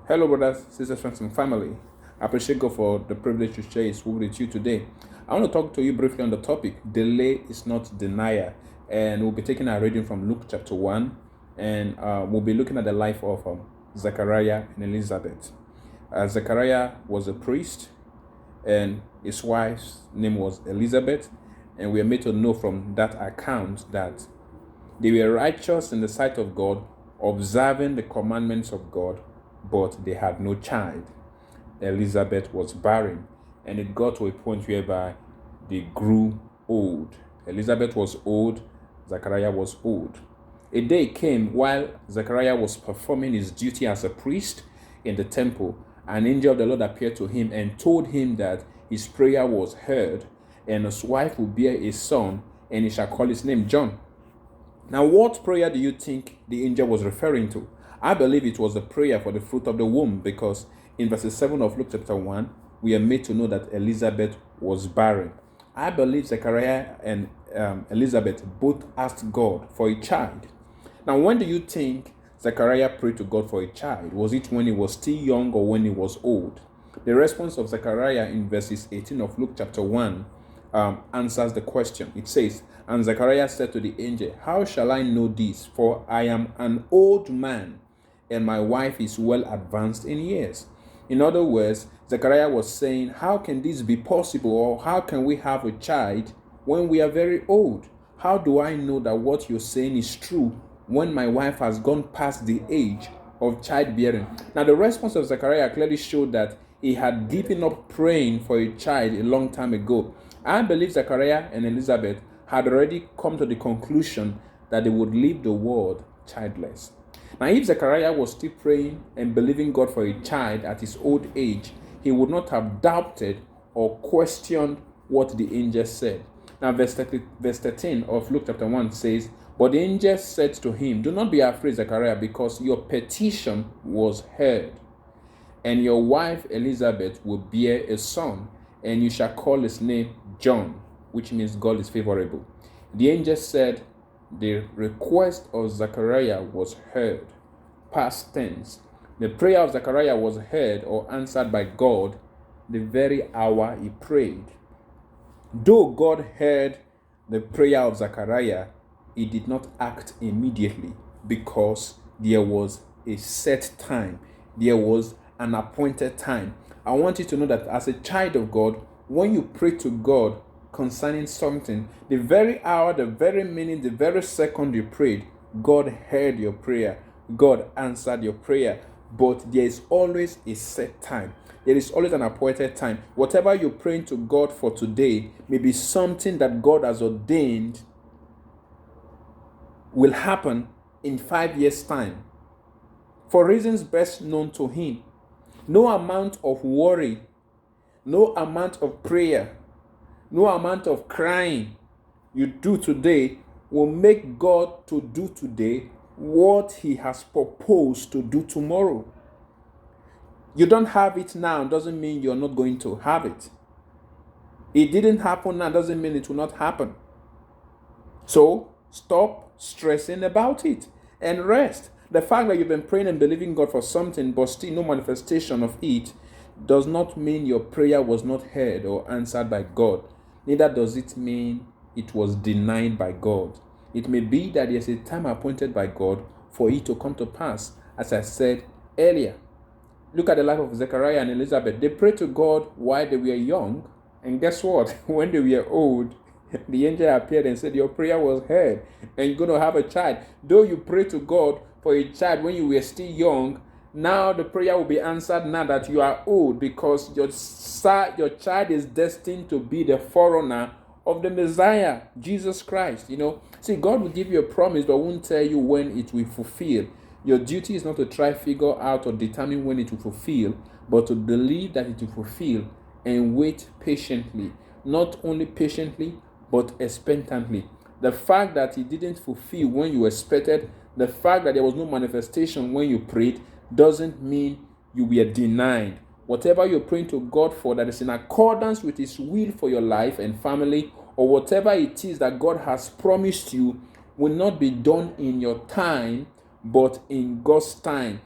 Hello, brothers, sisters, friends, and family. I appreciate God for the privilege to share His word with you today. I want to talk to you briefly on the topic, delay is not denial. And we'll be taking our reading from Luke chapter 1, and we'll be looking at the life of Zechariah and Elizabeth. Zechariah was a priest, and his wife's name was Elizabeth. And we are made to know from that account that they were righteous in the sight of God, observing the commandments of God, but they had no child. Elizabeth was barren, and it got to a point whereby they grew old. Elizabeth was old, Zechariah was old. A day came while Zechariah was performing his duty as a priest in the temple. An angel of the Lord appeared to him and told him that his prayer was heard, and his wife will bear a son, and he shall call his name John. Now, what prayer do you think the angel was referring to? I believe it was a prayer for the fruit of the womb, because in verses 7 of Luke chapter 1, we are made to know that Elizabeth was barren. I believe Zechariah and Elizabeth both asked God for a child. Now, when do you think Zechariah prayed to God for a child? Was it when he was still young or when he was old? The response of Zechariah in verses 18 of Luke chapter 1 answers the question. It says, "And Zechariah said to the angel, How shall I know this? For I am an old man, and my wife is well advanced in years." In other words, Zechariah was saying, how can this be possible, or how can we have a child when we are very old? How do I know that what you're saying is true when my wife has gone past the age of childbearing? Now, the response of Zechariah clearly showed that he had given up praying for a child a long time ago. I believe Zechariah and Elizabeth had already come to the conclusion that they would leave the world childless. Now, if Zechariah was still praying and believing God for a child at his old age, he would not have doubted or questioned what the angel said. Now, verse 13 of Luke chapter 1 says, "But the angel said to him, Do not be afraid, Zechariah, because your petition was heard. And your wife Elizabeth will bear a son, and you shall call his name John," which means God is favorable. The angel said the request of Zechariah was heard. Past tense. The prayer of Zechariah was heard or answered by God the very hour he prayed. Though God heard the prayer of Zechariah, he did not act immediately, because there was a set time. There was an appointed time. I want you to know that as a child of God, when you pray to God concerning something, the very hour, the very minute, the very second you prayed, God heard your prayer. God answered your prayer. But there is always a set time. There is always an appointed time. Whatever you're praying to God for today may be something that God has ordained will happen in 5 years' time, for reasons best known to Him. No amount of worry, no amount of prayer, no amount of crying you do today will make God to do today what He has proposed to do tomorrow. You don't have it now doesn't mean you're not going to have it. It didn't happen now doesn't mean it will not happen. So stop stressing about it and rest. The fact that you've been praying and believing God for something but still no manifestation of it does not mean your prayer was not heard or answered by God. Neither does it mean it was denied by God. It may be that there's a time appointed by God for it to come to pass, as I said earlier. Look at the life of Zechariah and Elizabeth. They prayed to God while they were young, and guess what? When they were old, the angel appeared and said, Your prayer was heard, and you're going to have a child. Though you prayed to God for a child when you were still young, now the prayer will be answered now that you are old, because your child is destined to be the forerunner of the Messiah, Jesus Christ. See, God will give you a promise but won't tell you when it will fulfill. Your duty is not to try figure out or determine when it will fulfill, but to believe that it will fulfill and wait patiently. Not only patiently, but expectantly. The fact that it didn't fulfill when you expected, the fact that there was no manifestation when you prayed, doesn't mean you were denied. Whatever you're praying to God for that is in accordance with His will for your life and family, or whatever it is that God has promised you, will not be done in your time, but in God's time.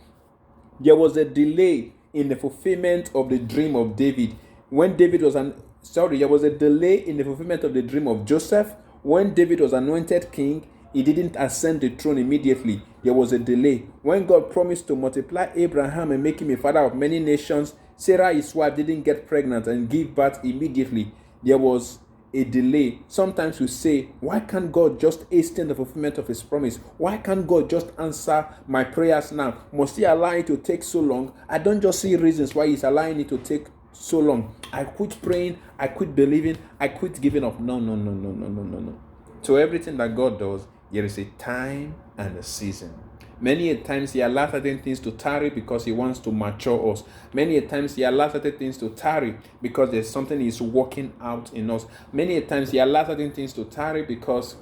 There was a delay in the fulfillment of the dream of David. When David was there was a delay in the fulfillment of the dream of Joseph. When David was anointed king, he didn't ascend the throne immediately. There was a delay. When God promised to multiply Abraham and make him a father of many nations, Sarah, his wife, didn't get pregnant and give birth immediately. There was a delay. Sometimes we say, why can't God just hasten the fulfillment of his promise? Why can't God just answer my prayers now? Must he allow it to take so long? I don't just see reasons why he's allowing it to take so long. I quit praying, I quit believing, I quit giving up. No. To everything that God does, there is a time and a season. Many a times he allows certain things to tarry because he wants to mature us. Many a times he allows certain things to tarry because there's something he's working out in us. Many a times he allows certain things to tarry because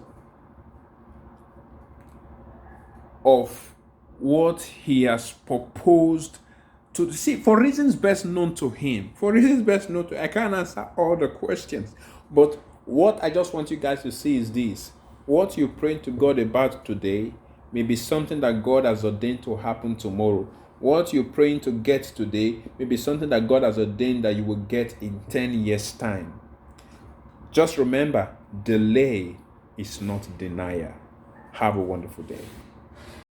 of what he has proposed to see, for reasons best known to him. I can't answer all the questions, but what I just want you guys to see is this: what you pray to God about today may be something that God has ordained to happen tomorrow. What you're praying to get today may be something that God has ordained that you will get in 10 years' time. Just remember, delay is not denial. Have a wonderful day.